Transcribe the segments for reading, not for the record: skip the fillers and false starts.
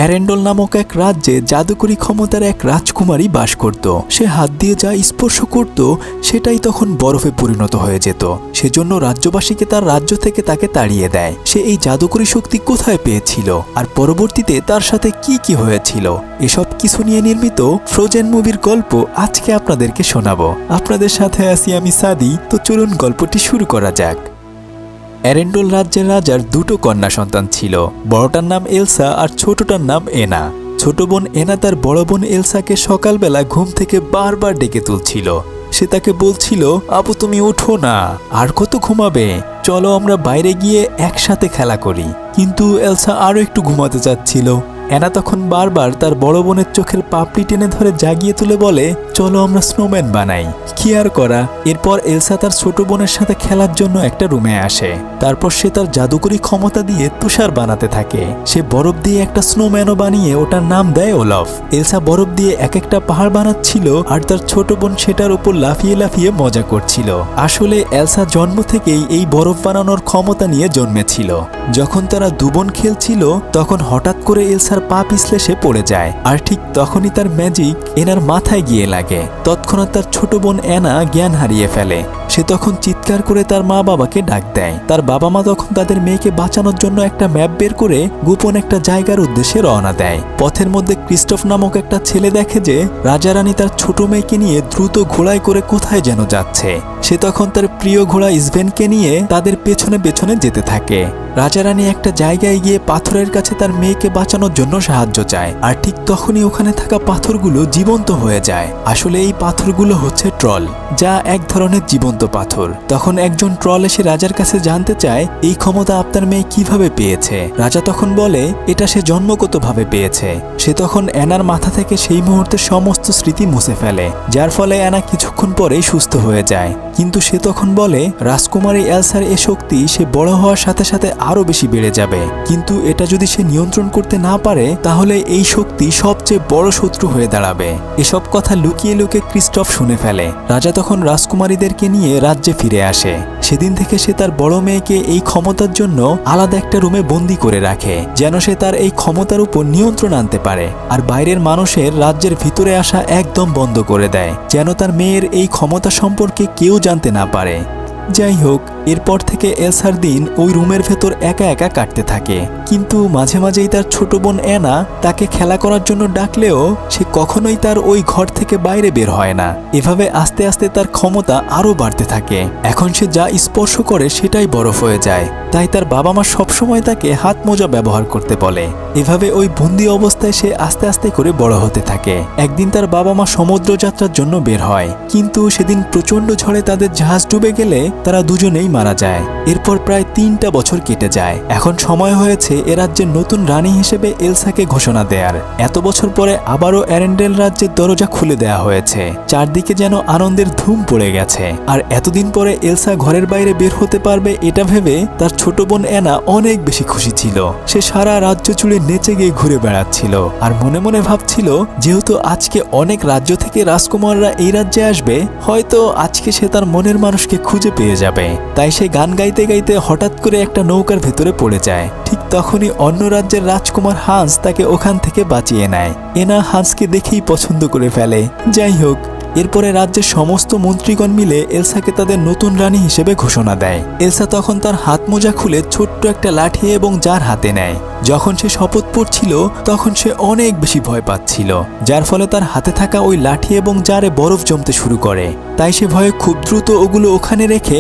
অ্যারেন্ডল নামক এক রাজ্যে জাদুকরী ক্ষমতার এক রাজকুমারী বাস করত। সে হাত দিয়ে যা স্পর্শ করত সেটাই তখন বরফে পরিণত হয়ে যেত। সেজন্য রাজ্যবাসীকে তার রাজ্য থেকে তাকে তাড়িয়ে দেয়। সে এই জাদুকরী শক্তি কোথায় পেয়েছিল আর পরবর্তীতে তার সাথে কি কি হয়েছিল, এসব কিছু নিয়ে নির্মিত ফ্রোজেন মুভির গল্প আজকে আপনাদেরকে শোনাবো। আপনাদের সাথে আছি আমি সাদি। তো চলুন গল্পটি শুরু করা যাক। অ্যারেন্ডল রাজ্যের রাজার দুটো কন্যা সন্তান ছিল। বড়টার নাম এলসা আর ছোটটার নাম এনা। ছোট বোন এনা তার বড় বোন এলসাকে সকালবেলা ঘুম থেকে বারবার ডেকে তুলছিল। সে তাকে বলছিল, আপু তুমি উঠো না, আর কত ঘুমাবে, চলো আমরা বাইরে গিয়ে একসাথে খেলা করি। কিন্তু এলসা আরও একটু ঘুমাতে চাচ্ছিল। এনা তখন বারবার তার বড় বোনের চোখের পাপড়ি টেনে ধরে জাগিয়ে তুলে বলে, চলো আমরা স্নোম্যান বানাই। কি আর করা। এরপর এলসা তার ছোট বোনের সাথে খেলার জন্য একটা রুমে আসে। তারপর সে তার জাদুকরী ক্ষমতা দিয়ে তুষার বানাতে থাকে। সে বরফ দিয়ে একটা স্নোম্যানও বানিয়ে ওটার নাম দেয় ওলফ। এলসা বরফ দিয়ে এক একটা পাহাড় বানাচ্ছিল আর তার ছোট বোন সেটার উপর লাফিয়ে লাফিয়ে মজা করছিল। আসলে এলসা জন্ম থেকেই এই বরফ বানানোর ক্ষমতা নিয়ে জন্মেছিল। যখন তারা দুবোন খেলছিল তখন হঠাৎ করে এলসার পা পিছলে সে পড়ে যায়, আর ঠিক তখনই তার ম্যাজিক এনার মাথায় গিয়ে লাগে। তৎক্ষণাৎ তার ছোট বোন এনা জ্ঞান হারিয়ে ফেলে। সে তখন চিৎকার করে তার মা বাবাকে ডাক দেয়। তার বাবা মা তখন তাদের মেয়েকে বাঁচানোর জন্য একটা ম্যাপ বের করে গোপন একটা জায়গার উদ্দেশ্যে রওনা দেয়। পথের মধ্যে ক্রিস্টোফ নামক একটা ছেলে দেখে যে রাজারানী তার ছোট মেয়েকে নিয়ে দ্রুত ঘোড়ায় করে কোথায় যেন যাচ্ছে। সে তখন তার প্রিয় ঘোড়া ইসভেনকে নিয়ে তাদের পেছনে পেছনে যেতে থাকে। রাজারানী একটা জায়গায় গিয়ে পাথরের কাছে তার মেয়েকে বাঁচানোর জন্য সাহায্য চায়, আর ঠিক তখনই ওখানে থাকা পাথরগুলো জীবন্ত হয়ে যায়। আসলে এই পাথরগুলো হচ্ছে ট্রল, যা এক ধরনের জীবন্ত পাথর। তখন একজন ট্রল এসে রাজার কাছে জানতে চায় এই ক্ষমতা আপনার মেয়ে কিভাবে পেয়েছে। রাজা তখন বলে এটা সে জন্মগতভাবে পেয়েছে। সে তখন এনার মাথা থেকে সেই মুহূর্তে সমস্ত স্মৃতি মুছে ফেলে, যার ফলে এনা কিছুক্ষণ পরেই সুস্থ হয়ে যায়। কিন্তু সে তখন বলে রাজকুমারী এলসার এ শক্তি সে বড় হওয়ার সাথে সাথে আরো বেশি বেড়ে যাবে, কিন্তু এটা যদি সে নিয়ন্ত্রণ করতে না পারে তাহলে এই শক্তি সবচেয়ে বড় শত্রু হয়ে দাঁড়াবে। এসব কথা লুকিয়ে লুকিয়ে ক্রিস্টোফ শুনে ফেলে। রাজা তখন রাজকুমারীদেরকে নিয়ে রাজ্যে ফিরে আসে। সেদিন থেকে সে তার বড় মেয়েকে এই ক্ষমতার জন্য আলাদা একটা রুমে বন্দি করে রাখে, যেন সে তার এই ক্ষমতার উপর নিয়ন্ত্রণ আনতে পারে। আর বাইরের মানুষের রাজ্যের ভিতরে আসা একদম বন্ধ করে দেয়, যেন তার মেয়ের এই ক্ষমতা সম্পর্কে কেউ জানতে না পারে। যাই হোক, এরপর থেকে এলসার দিন ওই রুমের ভেতর একা একা কাটতে থাকে। কিন্তু মাঝে মাঝেই তার ছোট বোন এনা তাকে খেলা করার জন্য ডাকলেও সে কখনোই তার ওই ঘর থেকে বাইরে বের হয় না। এভাবে আস্তে আস্তে তার ক্ষমতা আরও বাড়তে থাকে। এখন সে যা স্পর্শ করে সেটাই বরফ হয়ে যায়। তাই তার বাবা মা সবসময় তাকে হাত মোজা ব্যবহার করতে বলে। এভাবে ওই বন্দি অবস্থায় সে আস্তে আস্তে করে বড় হতে থাকে। একদিন তার বাবা মা সমুদ্র যাত্রার জন্য বের হয়, কিন্তু সেদিন প্রচণ্ড ঝড়ে তাদের জাহাজ ডুবে গেলে তারা দুজনেই মারা যায়। এরপর প্রায় 3টা বছর কেটে যায়। এখন সময় হয়েছে এ রাজ্যের নতুন রানী হিসেবে এলসাকে ঘোষণা দেয়ার। এত বছর পরে আবারও অ্যারেন্ডেল রাজ্যের দরজা খুলে দেয়া হয়েছে। চারদিকে যেন আনন্দের ধুম পড়ে গেছে। আর এতদিন পরে এলসা ঘরের বাইরে বের হতে পারবে এটা ভেবে তার ছোট বোন এনা অনেক বেশি খুশি ছিল। সে সারা রাজ্য জুড়ে নেচে গিয়ে ঘুরে বেড়াচ্ছিল আর মনে মনে ভাবছিল যেহেতু আজকে অনেক রাজ্য থেকে রাজকুমাররা এই রাজ্যে আসবে, হয়তো আজকে সে তার মনের মানুষকে খুঁজে পেয়ে যাবে। তাই সে গান গাইতে গাইতে হঠাৎ করে একটা নৌকার ভেতরে পড়ে যায়। ঠিক তখনই অন্য রাজ্যের রাজকুমার হান্স তাকে ওখান থেকে বাঁচিয়ে নেয়। এনা হান্সকে দেখেই পছন্দ করে ফেলে। যাই হোক, এরপরে রাজ্যের সমস্ত মন্ত্রীগণ মিলে এলসাকে তাদের নতুন রানী হিসেবে ঘোষণা দেয়। এলসা তখন তার হাত মোজা খুলে ছোট্ট একটা লাঠি এবং জার হাতে নেয়। যখন সে শপথ পড়ছিল তখন সে অনেক বেশি ভয় পাচ্ছিল, যার ফলে তার হাতে থাকা ওই লাঠি এবং জারে বরফ জমতে শুরু করে। তাই সে ভয়ে খুব দ্রুত ওগুলো ওখানে রেখে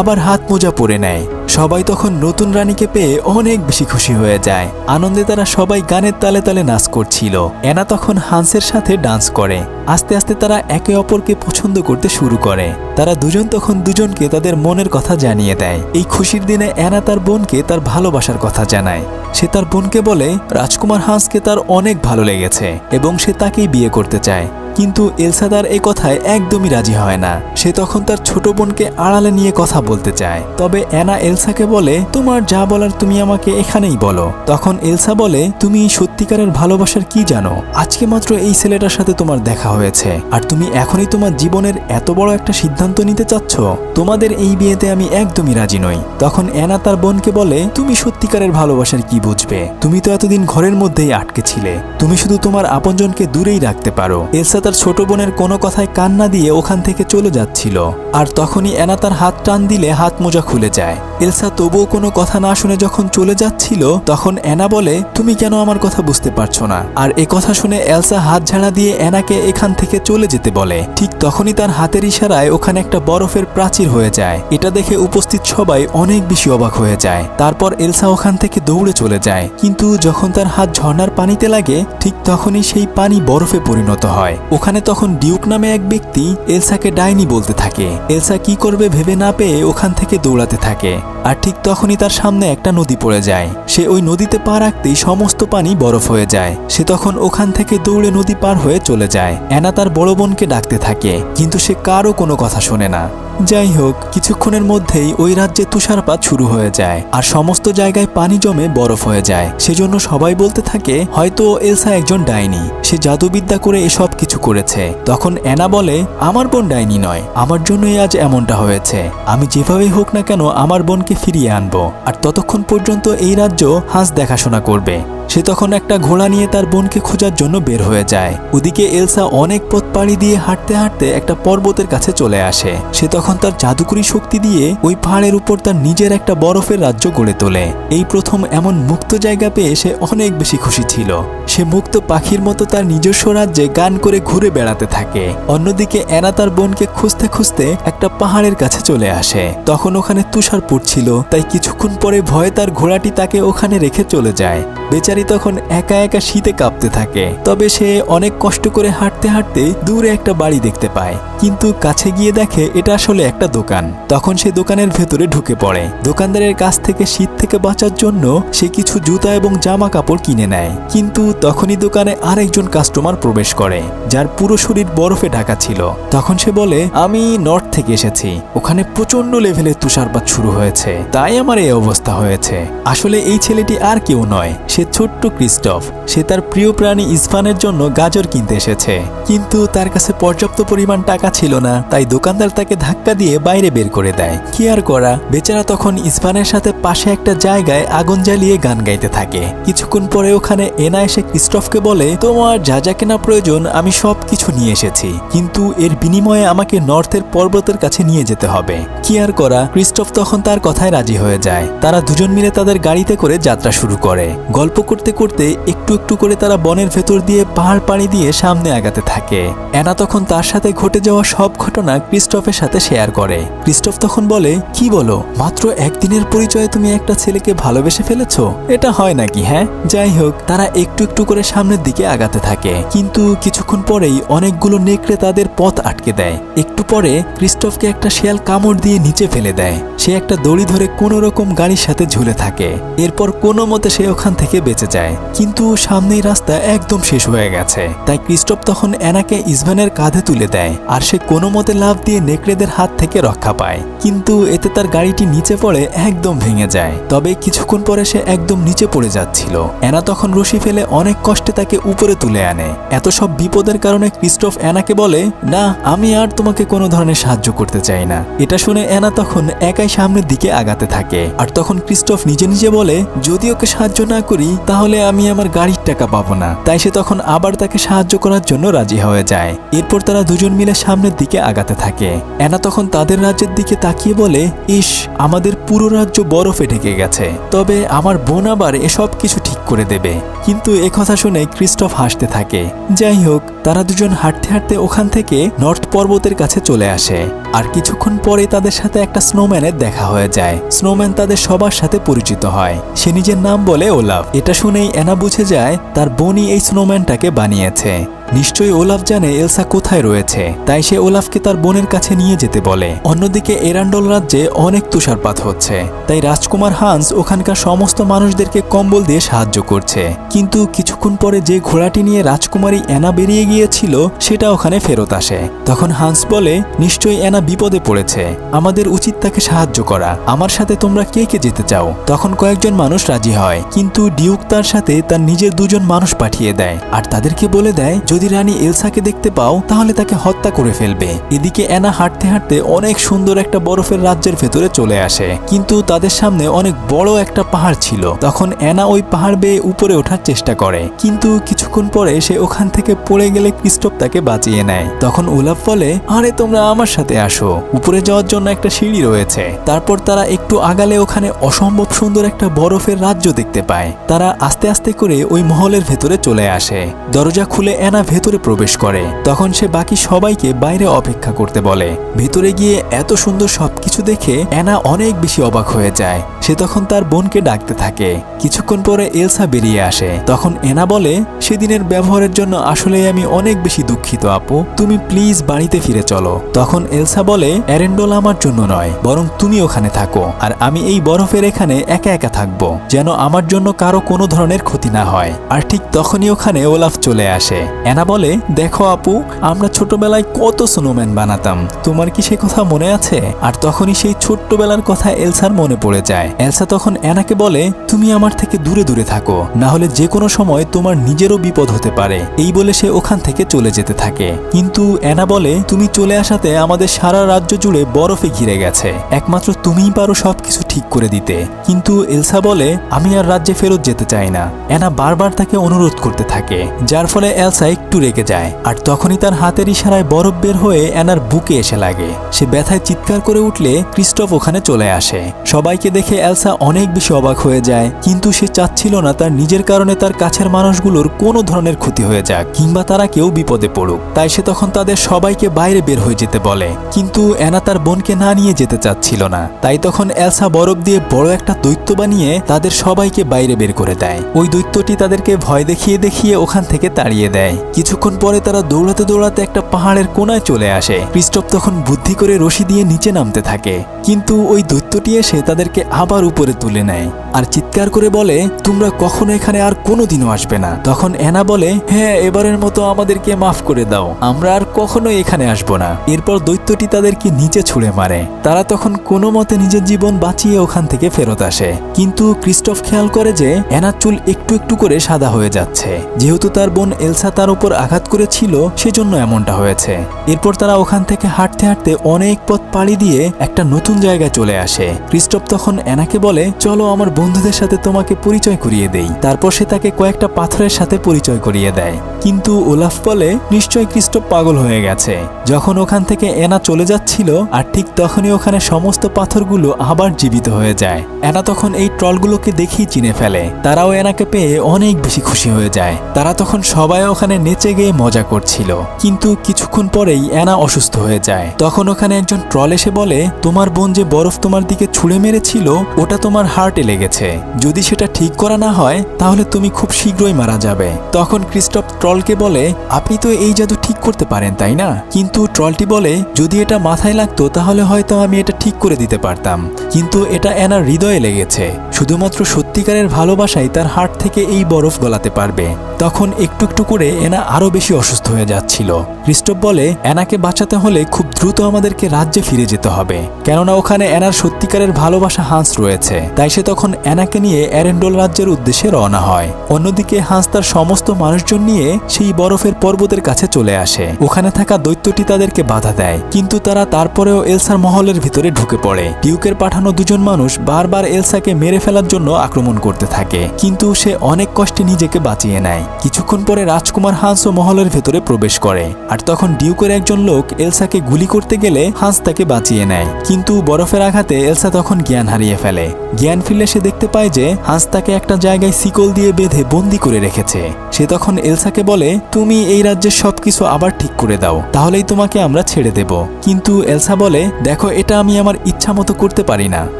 আবার হাত মোজা পরে নেয়। সবাই তখন নতুন রানীকে পেয়ে অনেক বেশি খুশি হয়ে যায়। আনন্দে তারা সবাই গানের তালে তালে নাচ করছিল। এনা তখন হান্সের সাথে ডান্স করে। আস্তে আস্তে তারা একে অপরকে পছন্দ করতে শুরু করে। তারা দুজন তখন দুজনকে তাদের মনের কথা জানিয়ে দেয়। এই খুশির দিনে এনা তার বোনকে তার ভালোবাসার কথা জানায়। সে তার বোনকে বলে রাজকুমার হান্সকে তার অনেক ভালো লেগেছে এবং সে তাকেই বিয়ে করতে চায়। কিন্তু এলসা তার এই কথায় একদমই রাজি হয় না। সে তখন তার ছোট বোনকে আড়ালে নিয়ে কথা বলতে চায়। তবে অ্যানা এলসাকে বলে, তোমার যা বলার তুমি আমাকে এখানেই বলো। তখন এলসা বলে, তুমি সত্যিকারের ভালোবাসার কি জানো? আজকে মাত্র এই ছেলেটার সাথে তোমার দেখা হয়েছে, আর তুমি এখনই তোমার জীবনের এত বড় একটা সিদ্ধান্ত নিতে চাচ্ছ? তোমাদের এই বিয়েতে আমি একদমই রাজি নই। তখন অ্যানা তার বোনকে বলে, তুমি সত্যিকারের ভালোবাসার কি বুঝবে? তুমি তো এতদিন ঘরের মধ্যেই আটকে ছিলে। তুমি শুধু তোমার আপনজনকে দূরেই রাখতে পারো। এলসা তার ছোট বোনের কোনো কথায় কান না দিয়ে ওখান থেকে চলে যাচ্ছিল, আর তখনই অ্যানা তার হাত টান দিলে হাত মোজা খুলে যায়। এলসা তবুও কোনো কথা না শুনে যখন চলে যাচ্ছিল, তখন অ্যানা বলে, তুমি কেন আমার কথা বুঝতে পারছো না? আর এ কথা শুনে এলসা হাত ঝাড়া দিয়ে অ্যানাকে এখান থেকে চলে যেতে বলে। ঠিক তখনই তার হাতের ইশারায় ওখানে একটা বরফের প্রাচীর হয়ে যায়। এটা দেখে উপস্থিত সবাই অনেক বেশি অবাক হয়ে যায়। তারপর এলসা ওখান থেকে দৌড়ে চলে যায়, কিন্তু যখন তার হাত ঝর্ণার পানিতে লাগে, ঠিক তখনই সেই পানি বরফে পরিণত হয়। ওখানে তখন ডিউক নামে এক ব্যক্তি এলসাকে ডাইনি বলতে থাকে। এলসা কি করবে ভেবে না পেয়ে ওখান থেকে দৌড়াতে থাকে, আর ঠিক তখনই তার সামনে একটা নদী পড়ে যায়। সে ওই নদীতে পা রাখতেই সমস্ত পানি বরফ হয়ে যায়। সে তখন ওখান থেকে দৌড়ে নদী পার হয়ে চলে যায়। অ্যানা তার বড় বোনকে ডাকতে থাকে, কিন্তু সে কারও কোনো কথা শোনে না। যাই হোক, কিছুক্ষণের মধ্যেই ওই রাজ্যে তুষারপাত শুরু হয়ে যায়, আর সমস্ত জায়গায় পানি জমে বরফ হয়ে যায়। সেজন্য সবাই বলতে থাকে, হয়তো এলসা একজন ডাইনি, সে জাদুবিদ্যা করে এসব কিছু করেছে। তখন অ্যানা বলে, আমার বোন ডাইনি নয়, আমার জন্যই আজ এমনটা হয়েছে। আমি যেভাবেই হোক না কেন আমার বোনকে ফিরিয়ে আনবো, আর ততক্ষণ পর্যন্ত এই রাজ্য হাঁস দেখাশোনা করবে। সে তখন একটা ঘোড়া নিয়ে তার বোনকে খোঁজার জন্য বের হয়ে যায়। ওদিকে এলসা অনেক পথ পাড়ি দিয়ে হাঁটতে হাঁটতে একটা পর্বতের কাছে চলে আসে। সে তখন তার জাদুকরি শক্তি দিয়ে ওই পাহাড়ের উপর তার নিজের একটা বরফের রাজ্য গড়ে তোলে। এই প্রথম এমন মুক্ত জায়গা পেয়ে সে অনেক বেশি খুশি ছিল। সে মুক্ত পাখির মতো তার নিজস্ব রাজ্যে গান করে ঘুরে বেড়াতে থাকে। অন্যদিকে অ্যানা তার বোনকে খুঁজতে খুঁজতে একটা পাহাড়ের কাছে চলে আসে। তখন ওখানে তুষার পড়ছিল, তাই কিছুক্ষণ পরে ভয়ে তার ঘোড়াটি তাকে ওখানে রেখে চলে যায়। বেচারি তখন একা একা শীতে কাঁপতে থাকে। তবে সে অনেক কষ্ট করে হাঁটতে হাঁটতে দূরে একটা বাড়ি দেখতে পায়, কিন্তু কাছে গিয়ে দেখে এটা আসলে একটা দোকান। তখন সে দোকানের ভেতরে ঢুকে পড়ে। দোকানদারের কাছ থেকে শীত থেকে বাঁচার জন্য সে কিছু জুতা এবং জামা কাপড় কিনে নেয়, কিন্তু তখনই দোকানে আরেকজন কাস্টমার প্রবেশ করে, যার পুরো শরীর বরফে ঢাকা ছিল। তখন সে বলে, আমি নর্থ থেকে এসেছি, ওখানে প্রচন্ড লেভেলের তুষারপাত শুরু হয়েছে, তাই আমার এই অবস্থা হয়েছে। আসলে এই ছেলেটি আর কেউ নয়, সে ছোট্ট ক্রিস্টফ। সে তার প্রিয় প্রাণী ইসফানের জন্য গাজর কিনতে এসেছে, কিন্তু তার কাছে পর্যাপ্ত পরিমাণ টাকা ছিল না, তাই দোকানদার তাকে ধাক্কা দিয়ে বাইরে বের করে দেয়। কি আর করা, বেচারা তখন ইসফানের সাথে পাশে একটা জায়গায় আগুন জ্বালিয়ে গান গাইতে থাকে। কিছুক্ষণ পরে ওখানে এনা এসে ক্রিস্টফকে বলে, তোমার যা যা কেনা প্রয়োজন আমি সব কিছু নিয়ে এসেছি, কিন্তু এর বিনিময়ে আমাকে নর্থের পর্বতের কাছে নিয়ে যেতে হবে। কি আর করা, ক্রিস্টফ তখন তার কথায় রাজি হয়ে যায়। তারা দুজন মিলে তাদের গাড়িতে করে যাত্রা শুরু করে। গল্প করতে করতে একটু একটু করে তারা বনের ভেতর দিয়ে পাহাড় পাড়ি দিয়ে সামনে আগাতে থাকে। অ্যানা তখন তার সাথে ঘটে যাওয়া সব ঘটনা ক্রিস্টফের সাথে শেয়ার করে। ক্রিস্টফ তখন বলে, কি বলো, মাত্র একদিনের পরিচয়ে তুমি একটা ছেলেকে ভালোবেসে ফেলেছো? এটা হয় নাকি? হ্যাঁ, যাই হোক, তারা একটু একটু করে সামনের দিকে আগাতে থাকে, কিন্তু কিছুক্ষণ পরেই অনেকগুলো নেকড়ে তাদের পথ আটকে দেয়। একটু পরে ক্রিস্টফকে একটা শেয়াল কামড় দিয়ে নিচে ফেলে দেয়। সে একটা দড়ি ধরে কোনো রকম গাড়ির সাথে ঝুলে থাকে। এরপর কোনো মতে সে ওখান থেকে বেঁচে যায়, কিন্তু সামনেই রাস্তা একদম শেষ হয়ে গেছে। তাই ক্রিস্টফ তখন অ্যানাকে ইসভানের কাঁধে তুলে দেয়, আর সে কোনো মতে লাফ দিয়ে নেকড়েদের হাত থেকে রক্ষা পায়। কিন্তু এতে তার গাড়িটি নিচে পড়ে একদম ভেঙে যায়। তবে কিছুক্ষণ পরে সে একদম নিচে পড়ে যাচ্ছিল। অ্যানা তখন রশি ফেলে অনেক কষ্টে তাকে উপরে তুলে আনে। এত সব বিপদের কারণে ক্রিস্টফ অ্যানাকে বলে, না, আমি আর তোমাকে কোনো ধরনের সাহায্য করতে চাই না। এটা শুনে অ্যানা তখন একাই সামনের দিকে আগাতে থাকে। আর তখন ক্রিস্টফ নিজে নিজে বলে, যদি ওকে সাহায্য না করি তাহলে আমি আমার গাড়ির টাকা পাবো না। তাই সে তখন আবার তাকে সাহায্য করার জন্য রাজি হয়ে যায়। এরপর তারা দুজন মিলে সামনের দিকে আগাতে থাকে। অ্যানা তখন তাদের রাজ্যের দিকে তাকিয়ে বলে, ইস, আমাদের পুরো রাজ্য বরফে ঢেকে গেছে, তবে আমার বোন আবার এসব কিছু ঠিক করে দেবে। কিন্তু একথা শুনে ক্রিস্টফ হাসতে থাকে। যাই হোক, তারা দুজন হাঁটতে হাঁটতে ওখান থেকে নর্থ পর্বতের কাছে চলে আসে। আর কিছুক্ষণ পরে তাদের সাথে একটা স্নোম্যানের দেখা হয়ে যায়। স্নোম্যান তাদের সবার সাথে পরিচিত হয়। সে নিজের নাম বলে ওলাফ। এটা শুনেই অ্যানা বুঝে যায় তার বোনই এই স্নোম্যানটাকে বানিয়েছে। নিশ্চয়ই ওলাফ জানে এলসা কোথায় রয়েছে, তাই সে ওলাফকে তার বোনের কাছে নিয়ে যেতে বলে। অন্যদিকে এরান্ডল রাজ্যে অনেক তুষারপাত হচ্ছে, তাই রাজকুমার হান্স ওখানকার সমস্ত মানুষদেরকে কম্বল দিয়ে সাহায্য করছে। কিন্তু কিছুক্ষণ পরে যে ঘোড়াটি নিয়ে রাজকুমারী অ্যানা বেরিয়ে গিয়েছিল সেটা ওখানে ফেরত আসে। তখন হান্স বলে, নিশ্চয়ই অ্যানা বিপদে পড়েছে, আমাদের উচিত তাকে সাহায্য করা। আমার সাথে তোমরা কে কে যেতে চাও? তখন কয়েকজন মানুষ রাজি হয়, কিন্তু ডিউক তার সাথে তার নিজের দুজন মানুষ পাঠিয়ে দেয় আর তাদেরকে বলে দেয় যদি রানী এলসাকে দেখতে পাও তাহলে তাকে হত্যা করে ফেলবে। এদিকে অ্যানা হাঁটতে হাঁটতে অনেক সুন্দর একটা বরফের রাজ্যের ভেতরে চলে আসে, কিন্তু তাদের সামনে অনেক বড় একটা পাহাড় ছিল। তখন অ্যানা ওই পাহাড় বেয়ে উপরে ওঠার চেষ্টা করে, কিন্তু কিছুক্ষণ পরে সে ওখান থেকে পড়ে গেলে ক্রিস্টোফ তাকে বাঁচিয়ে নেয়। তখন ওলাফ বলে, আরে তোমরা আমার সাথে আসো, উপরে যাওয়ার জন্য একটা সিঁড়ি রয়েছে। তারপর তারা একটু আগালে ওখানে অসম্ভব সুন্দর একটা বরফের রাজ্য দেখতে পায়। তারা আস্তে আস্তে করে ওই মহলের ভেতরে চলে আসে। দরজা খুলে অ্যানা ভেতরে প্রবেশ করে। তখন সে বাকি সবাইকে বাইরে অপেক্ষা করতে বলে। ভেতরে গিয়ে এত সুন্দর সবকিছু দেখে অ্যানা অনেক বেশি অবাক হয়ে যায়। সে তখন তার বোনকে ডাকতে থাকে। কিছুক্ষণ পরে এলসা বেরিয়ে আসে। তখন অ্যানা বলে, সেদিনের ব্যবহারের জন্য আসলে আমি অনেক বেশি দুঃখিত আপু, তুমি প্লিজ বাড়িতে ফিরে চলো। তখন এলসা বলে, এরেন্ডল আমার জন্য নয়, বরং তুমি ওখানে থাকো, আর আমি এই বরফের এখানে একা একা থাকবো, যেন আমার জন্য কারো কোনো ধরনের ক্ষতি না হয়। আর ঠিক তখনই ওখানে ওলাফ চলে আসে। অ্যানা বলে, দেখো আপু, আমরা ছোটবেলায় কত স্নোম্যান বানাতাম, তোমার কি সে কথা মনে আছে? আর তখনই সেই ছোট্টবেলার কথা এলসার মনে পড়ে যায়। এলসা তখন অ্যানাকে বলে, তুমি আমার থেকে দূরে দূরে থাকো, না হলে যে কোনো সময় তোমার নিজেরও বিপদ হতে পারে। এই বলে সে ওখান থেকে চলে যেতে থাকে। কিন্তু অ্যানা বলে, তুমি চলে আসাতে আমাদের সারা রাজ্য জুড়ে বরফে ঘিরে গেছে, একমাত্র তুমিই পারো সবকিছু ঠিক করে দিতে। কিন্তু এলসা বলে, আমি আর রাজ্যে ফেরত যেতে চাই না। অ্যানা বারবার তাকে অনুরোধ করতে থাকে, যার ফলে এলসা একটু রেগে যায়। আর তখনই তার হাতের ইশারায় বরফ বের হয়ে অ্যানার বুকে এসে লাগে। সে ব্যথায় চিৎকার করে উঠলে ক্রিস্টোফ ওখানে চলে আসে। সবাইকে দেখে এলসা অনেক বেশি অবাক হয়ে যায়, কিন্তু সে চাচ্ছিল না তার নিজের কারণে তার কাছের মানুষগুলোর কোনো ধরনের ক্ষতি হয়ে যাক, কিংবা তারা কেউ বিপদে পড়ুক। তাই সে তখন তাদের সবাইকে বাইরে বের হয়ে যেতে বলে। কিন্তু অ্যানা তার বোনকে না নিয়ে যেতে চাচ্ছিল না। তাই তখন এলসা বরফ দিয়ে বড় একটা দৈত্য বানিয়ে তাদের সবাইকে বাইরে বের করে দেয়। ওই দৈত্যটি তাদেরকে ভয় দেখিয়ে দেখিয়ে ওখান থেকে তাড়িয়ে দেয়। কিছুক্ষণ পরে তারা দৌড়াতে দৌড়াতে একটা পাহাড়ের কোনায় চলে আসে। ক্রিস্টোফ তখন বুদ্ধি করে রশি দিয়ে নিচে নামতে থাকে, কিন্তু ওই দৈত্যটি এসে তাদেরকে আবার উপরে তুলে নেয় আর চিৎকার করে বলে, তোমরা কখনো এখানে আর কোনোদিনও আসবে না। তখন অ্যানা বলে, হ্যাঁ, এবারের মতো আমাদেরকে মাফ করে দাও, আমরা আর কখনো এখানে আসবো না। এরপর দৈত্যটি তাদেরকে নিচে ছুঁড়ে মারে। তারা তখন কোনো মতে নিজের জীবন বাঁচিয়ে ওখান থেকে ফেরত আসে। কিন্তু ক্রিস্টোফ খেয়াল করে যে অ্যানার চুল একটু একটু করে সাদা হয়ে যাচ্ছে। যেহেতু তার বোন এলসা তার উপর আঘাত করেছিল, সেজন্য এমনটা হয়েছে। এরপর তারা ওখান থেকে হাঁটতে হাঁটতে অনেক পথ পাড়ি দিয়ে একটা নতুন জায়গায় চলে আসে। ক্রিস্টোফ তখন অ্যানাকে বলে, চলো আমার বন্ধুদের সাথে তোমাকে পরিচয় করিয়ে দেই। তারপর সে তাকে কয়েকটা পাথরের সাথে পরিচয় করিয়ে দেয়। কিন্তু ওলাফ বলে, নিশ্চয়ই ক্রিস্টোফ পাগল হয়ে গেছে। যখন ওখান থেকে অ্যানা চলে যাচ্ছিল, আর ঠিক তখনই ওখানে সমস্ত পাথরগুলো আবার জীবিত হয়ে যায়। অ্যানা তখন এই ট্রলগুলোকে দেখেই চিনে ফেলে। তারাও অ্যানাকে পেয়ে অনেক বেশি খুশি হয়ে যায়। তারা তখন সবাই ওখানে নেচে গিয়ে মজা করছিল। কিন্তু কিছুক্ষণ পরেই অ্যানা অসুস্থ হয়ে যায়। তখন ওখানে একজন ট্রল এসে বলে, তোমার বোন যে বরফ তোমার দিকে ছুঁড়ে মেরেছিল, ওটা তোমার হার্টে লেগেছে। যদি সেটা ঠিক করা না হয় তাহলে তুমি খুব শীঘ্রই মারা যাবে। তখন ক্রিস্টোফ ট্রলকে বলে, আপনি তো এই জাদু ঠিক করতে পারেন, তাই না? কিন্তু ট্রলটি বলে, যদি এটা মাথায় লাগতো তাহলে হয়তো আমি এটা ঠিক করে দিতে পারতাম, কিন্তু এটা অ্যানার হৃদয়ে লেগেছে। শুধুমাত্র সত্যিকারের ভালোবাসাই তার হার্ট থেকে এই বরফ গলাতে পারবে। তখন একটু একটু করে অ্যানা আরো বেশি অসুস্থ হয়ে যাচ্ছিল। ক্রিস্টোফ বলে, অ্যানাকে বাঁচাতে হলে খুব দ্রুত আমাদেরকে রাজ্যে ফিরে যেতে হবে, কেননা ওখানে অ্যানার সত্যিকারের ভালোবাসা হান্স রয়েছে। তাই সে তখন অ্যানাকে নিয়ে এরেন্ডল রাজ্যের উদ্দেশ্যে রওনা হয়। অন্যদিকে হান্স তার সমস্ত মানুষজন নিয়ে সেই বরফের পর্বতের কাছে চলে আসে। ওখানে থাকা দৈত্যটি তাদেরকে বাধা দেয়, কিন্তু তারা তারপরেও এলসার মহলের ভিতরে ঢুকে পড়ে। ডিউকের পাঠানো দুজন মানুষ বারবার এলসাকে মেরে ফেলার জন্য আক্রমণ করতে থাকে, কিন্তু সে অনেক কষ্টে নিজেকে বাঁচিয়ে নেয়। কিছুক্ষণ পরে রাজকুমার হান্সও মহলের ভেতরে প্রবেশ করে, আর তখন ডিউকের একজন লোক এলসাকে গুলি করতে গেলে হান্স তাকে বাঁচিয়ে নেয়। কিন্তু বরফের আঘাতে এলসা তখন জ্ঞান হারিয়ে ফেলে। জ্ঞান ফিরলে সে দেখতে পায় যে হান্স তাকে একটা জায়গায় শিকল দিয়ে বেঁধে বন্দি করে রেখেছে। সে তখন এলসাকে বলে, তুমি এই রাজ্যের সবকিছু আবার ঠিক করে দাও, তাহলেই তোমাকে আমরা ছেড়ে দেব। কিন্তু এলসা বলে, দেখো এটা আমি আমার ইচ্ছা মতো করতে পারি না।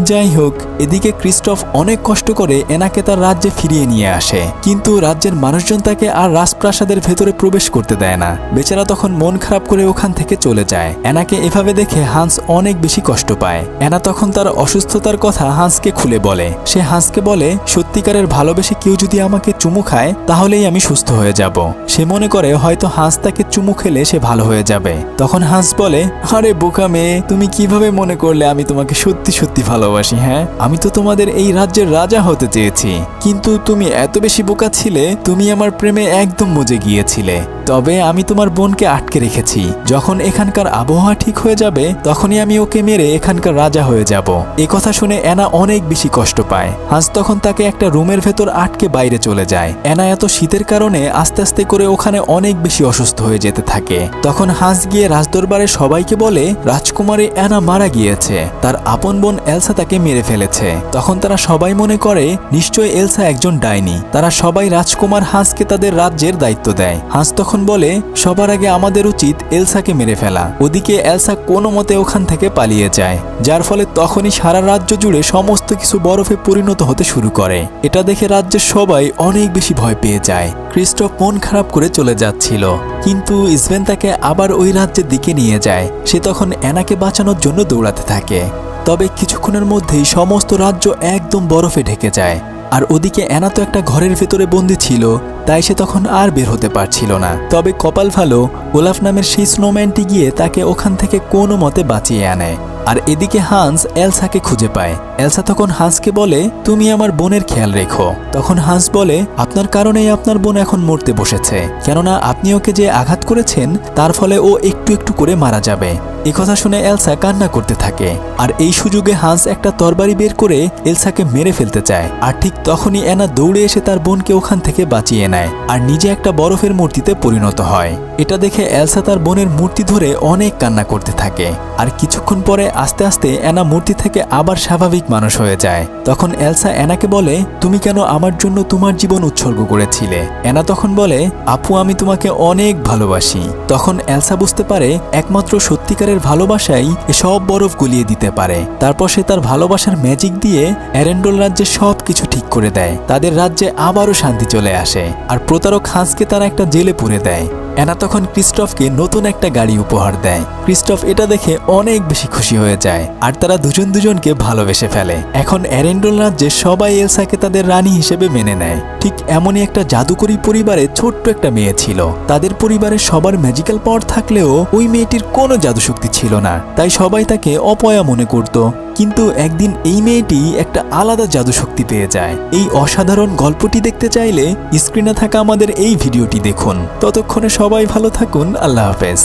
যাই হোক, এদিকে ক্রিস্টফ অনেক কষ্ট করে এনাকে তার রাজ্যে ফিরিয়ে নিয়ে আসে, কিন্তু রাজ্যের মানুষজন তাকে আর রাজপ্রাসাদের ভেতরে প্রবেশ করতে দেয় না। বেচারা তখন মন খারাপ করে ওখান থেকে চলে যায়। এনাকে এভাবে দেখে হান্স অনেক বেশি কষ্ট পায়। এনা তখন তার অসুস্থতার কথা হান্সকে খুলে বলে। সে হান্সকে বলে, সত্যিকারের ভালোবেসে কেউ যদি আমাকে চুমু খায় তাহলেই আমি সুস্থ হয়ে যাব। সে মনে করে হয়তো হান্স তাকে চুমু খেলে সে ভালো হয়ে যাবে। তখন হান্স বলে, আরে বোকা মেয়ে, তুমি কিভাবে মনে করলে আমি তোমাকে সত্যি সত্যি ভালোবাসি? হ্যাঁ, আমি তো তোমাদের এই রাজ্যের রাজা হতে চেয়েছি, কিন্তু তুমি এত বেশি বোকা ছিলে, তুমি আমার প্রেমে একদম মজে গিয়েছিলে। তবে আমি তোমার বোনকে আটকে রেখেছি, যখন এখানকার আবহাওয়া ঠিক হয়ে যাবে তখনই আমি ওকে মেরে এখানকার রাজা হয়ে যাব। এ কথা শুনে এনা অনেক বেশি কষ্ট পায়। হান্স তখন তাকে একটা রুমের ভেতর আটকে বাইরে চলে যায়। এনা এত শীতের কারণে আস্তে আস্তে করে ওখানে অনেক বেশি অসুস্থ হয়ে যেতে থাকে। তখন হান্স গিয়ে রাজদরবারে সবাইকে বলে, রাজকুমারী এনা মারা গিয়েছে, তার আপন বোন এলসা তাকে মেরে ফেলেছে। তখন তারা সবাই মনে করে নিশ্চয়ই এলসা একজন ডাইনি। তারা সবাই রাজকুমার হান্সকে তাদের রাজ্যের দায়িত্ব দেয়। হান্স তখন বলে, সবার আগে আমাদের উচিত এলসাকে মেরে ফেলা। ওদিকে এলসা কোনো মতে ওখান থেকে পালিয়ে যায়, যার ফলে তখনই সারা রাজ্য জুড়ে সমস্ত কিছু বরফে পরিণত হতে শুরু করে। এটা দেখে রাজ্যের সবাই অনেক বেশি ভয় পেয়ে যায়। ক্রিস্টফ মন খারাপ করে চলে যাচ্ছিল, কিন্তু ইসভেন তাকে আবার ওই রাজ্যের দিকে নিয়ে যায়। সে তখন এনাকে বাঁচানোর জন্য দৌড়াতে থাকে। তবে কিছুক্ষণের মধ্যেই সমস্ত রাজ্য একদম বরফে ঢেকে যায়। আর ওদিকে এনা তো একটা ঘরের ভেতরে বন্দী ছিল, তাই সে তখন আর বের হতে পারছিল না। তবে কপাল ভালো, ওলাফ নামের সেই স্নোম্যানটি গিয়ে তাকে ওখান থেকে কোনো মতে বাঁচিয়ে আনে। আর এদিকে হান্স এলসাকে খুঁজে পায়। এলসা তখন হান্সকে বলে, তুমি আমার বোনের খেয়াল রেখো। তখন হান্স বলে, আপনার কারণেই আপনার বোন এখন মরতে বসেছে, কেননা আপনি ওকে যে আঘাত করেছেন তার ফলে ও একটু একটু করে মারা যাবে। এই কথা শুনে এলসা কান্না করতে থাকে। আর এই সুযোগে হান্স একটা তরবারি বের করে এলসাকে মেরে ফেলতে চায়। আর ঠিক তখনই এনা দৌড়ে এসে তার বোনকে ওখান থেকে বাঁচিয়ে নেয় আর নিজে একটা বরফের মূর্তিতে পরিণত হয়। এটা দেখে এলসা তার বোনের মূর্তি ধরে অনেক কান্না করতে থাকে। আর কিছুক্ষণ পরে আস্তে আস্তে এনা মূর্তি থেকে আবার স্বাভাবিক মানুষ হয়ে যায়। তখন এলসা এনাকে বলে, তুমি কেন আমার জন্য তোমার জীবন উৎসর্গ করেছিলে? এনা তখন বলে, আপু আমি তোমাকে অনেক ভালোবাসি। তখন এলসা বুঝতে পারে একমাত্র সত্যিকারের ভালোবাসাই সব বরফ গলিয়ে দিতে পারে। তারপর সে তার ভালোবাসার ম্যাজিক দিয়ে অ্যারেন্ডল রাজ্যে সব কিছু ঠিক করে দেয়। তাদের রাজ্যে আবারও শান্তি চলে আসে। আর প্রতারক হান্সকে তারা একটা জেলে পুরে দেয়। এনা তখন ক্রিস্টফকে নতুন একটা গাড়ি উপহার দেয়। ক্রিস্টফ এটা দেখে অনেক বেশি খুশি হয়ে যায় আর তারা দুজন দুজনকে ভালোবেসে ফেলে। এখন অ্যারেন্ডল রাজ্যে সবাই এলসাকে তাদের রানী হিসেবে মেনে নেয়। ঠিক এমনই একটা জাদুকরী পরিবারে ছোট্ট একটা মেয়ে ছিল। তাদের পরিবারে সবার ম্যাজিক্যাল পাওয়ার থাকলেও ওই মেয়েটির কোনো জাদুশক্তি ছিল না, তাই সবাই তাকে অপয়া মনে করত। কিন্তু একদিন এই মেয়েটি একটা আলাদা জাদুশক্তি পেয়ে যায়। এই অসাধারণ গল্পটি দেখতে চাইলে স্ক্রিনে থাকা আমাদের এই ভিডিওটি দেখুন। ততক্ষণে সবাই ভালো থাকুন। আল্লাহ হাফেজ।